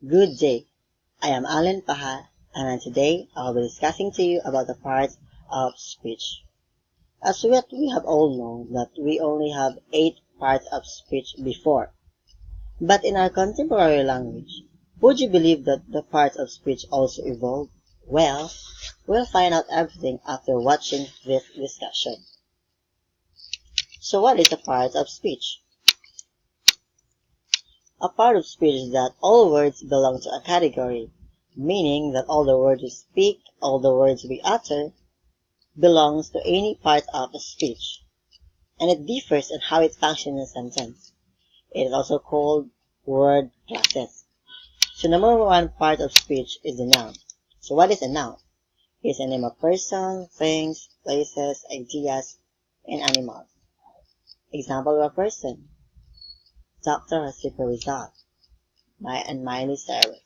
Good day. I am Alan Paha, and today I'll be discussing to you about the parts of speech. As we have all known that we only have 8 parts of speech before, but in our contemporary language, would you believe that the parts of speech also evolved? Well, we'll find out everything after watching this discussion. So what is a part of speech? A part of speech is that all words belong to a category, meaning that all the words we speak, all the words we utter, belongs to any part of a speech, and it differs in how it functions in a sentence. It is also called word classes. So number one part of speech is the noun. So what is a noun? It is a name of person, things, places, ideas, and animals. Example of a person. Doctor has super result. Miley Cyrus.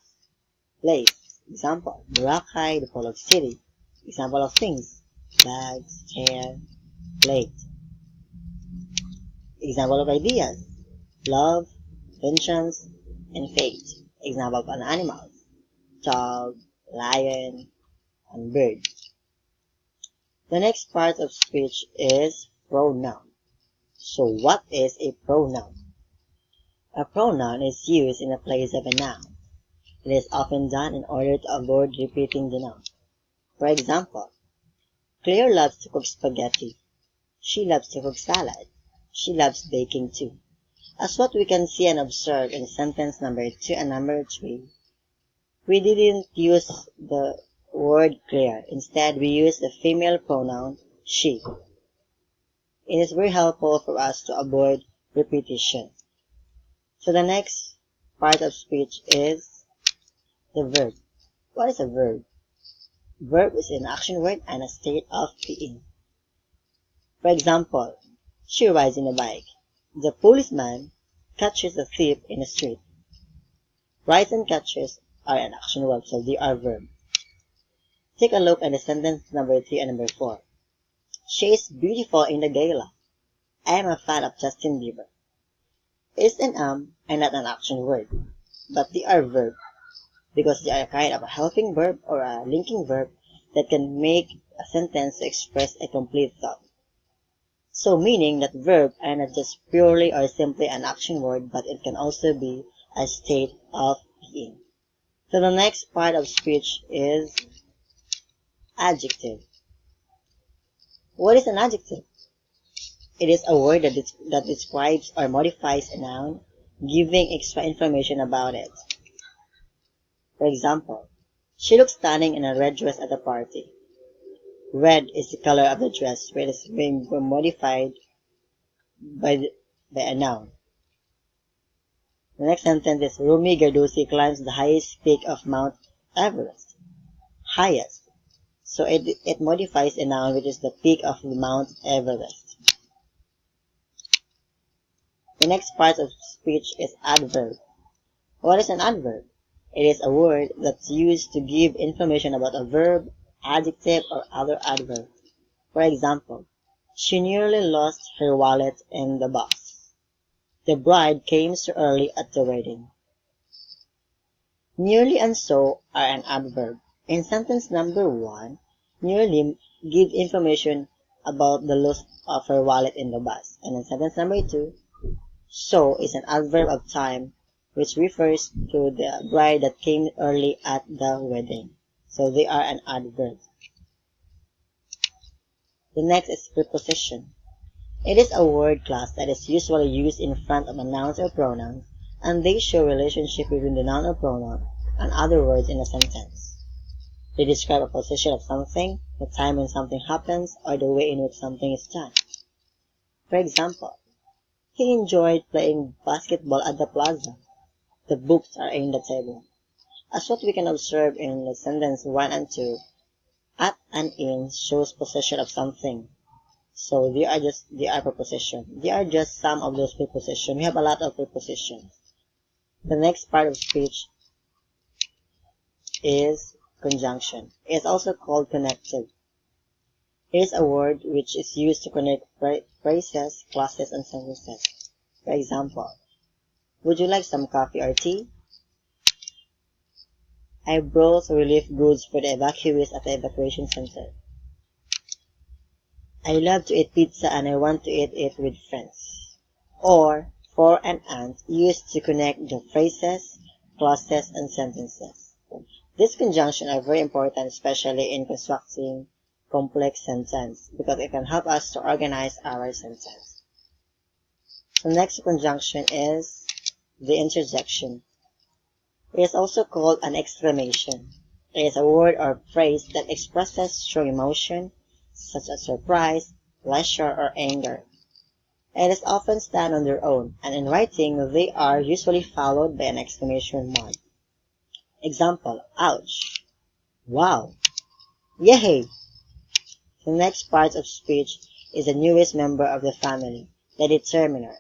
Place. Example. Boracay, the Polog City. Example of things. Bags, chair, plate. Example of ideas. Love, vengeance, and fate. Example of an animal. Dog, lion, and bird. The next part of speech is pronoun. So what is a pronoun? A pronoun is used in the place of a noun. It is often done in order to avoid repeating the noun. For example, Claire loves to cook spaghetti. She loves to cook salad. She loves baking too. As what we can see and observe in sentence number 2 and number 3, we didn't use the word Claire. Instead, we used the female pronoun she. It is very helpful for us to avoid repetition. So the next part of speech is the verb. What is a verb? Verb is an action word and a state of being. For example, she rides in a bike. The policeman catches a thief in the street. Rides and catches are an action word, so they are verb. Take a look at the sentence number 3 and number 4. She is beautiful in the gala. I am a fan of Justin Bieber. Is and not an action word, but they are verb because they are a kind of a helping verb or a linking verb that can make a sentence to express a complete thought. So meaning that verb are not just purely or simply an action word, but it can also be a state of being. So the next part of speech is adjective. What is an adjective? It is a word that describes or modifies a noun, giving extra information about it. For example, she looks stunning in a red dress at a party. Red is the color of the dress, which is being modified by a noun. The next sentence is Rumi Gardusi climbs the highest peak of Mount Everest. Highest. So it modifies a noun which is the peak of Mount Everest. The next part of speech is adverb. What is an adverb? It is a word that's used to give information about a verb, adjective, or other adverb. For example, she nearly lost her wallet in the bus. The bride came so early at the wedding. Nearly and so are an adverb. In sentence number 1, nearly give information about the loss of her wallet in the bus. And in sentence number 2, so is an adverb of time which refers to the bride that came early at the wedding. So they are an adverb. The next is preposition. It is a word class that is usually used in front of a noun or pronoun, and they show relationship between the noun or pronoun and other words in a sentence. They describe a position of something, the time when something happens, or the way in which something is done. For example, he enjoyed playing basketball at the plaza. The books are in the table. As what we can observe in the sentence 1 and 2, at and in shows possession of something. So they are preposition. They are just some of those prepositions. We have a lot of prepositions. The next part of speech is conjunction. It is also called connective. It is a word which is used to connect phrases, clauses, and sentences. For example, would you like some coffee or tea? I brought relief goods for the evacuees at the evacuation center. I love to eat pizza and I want to eat it with friends. Or, for and and used to connect the phrases, clauses, and sentences. These conjunctions are very important, especially in constructing complex sentences, because it can help us to organize our sentence. The next conjunction is the interjection. It is also called an exclamation. It is a word or phrase that expresses strong emotion, such as surprise, pleasure, or anger. It is often stand on their own, and in writing they are usually followed by an exclamation mark. Example, ouch, wow, yay! The next part of speech is the newest member of the family, the determiner.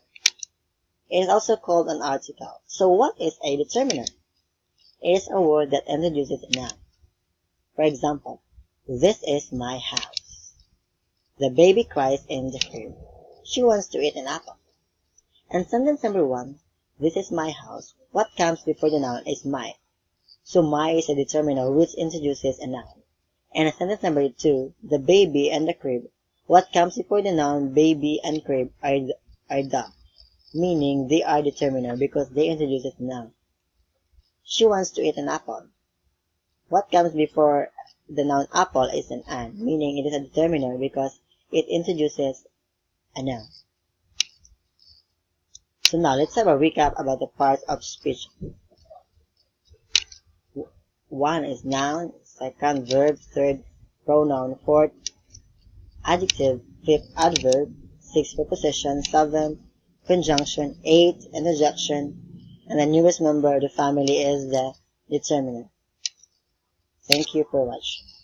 It is also called an article. So what is a determiner? It is a word that introduces a noun. For example, this is my house. The baby cries in the crib. She wants to eat an apple. And sentence number 1, this is my house. What comes before the noun is my. So my is a determiner which introduces a noun. And in sentence number 2, the baby and the crib. What comes before the noun baby and crib are the, meaning they are determiner because they introduce a noun. She wants to eat an apple. What comes before the noun apple is an and, meaning it is a determiner because it introduces a noun. So now let's have a recap about the parts of speech. 1 is noun, 2nd verb, 3rd pronoun, 4th adjective, 5th adverb, 6th preposition, 7th conjunction, 8th interjection, and the newest member of the family is the determiner. Thank you for watching.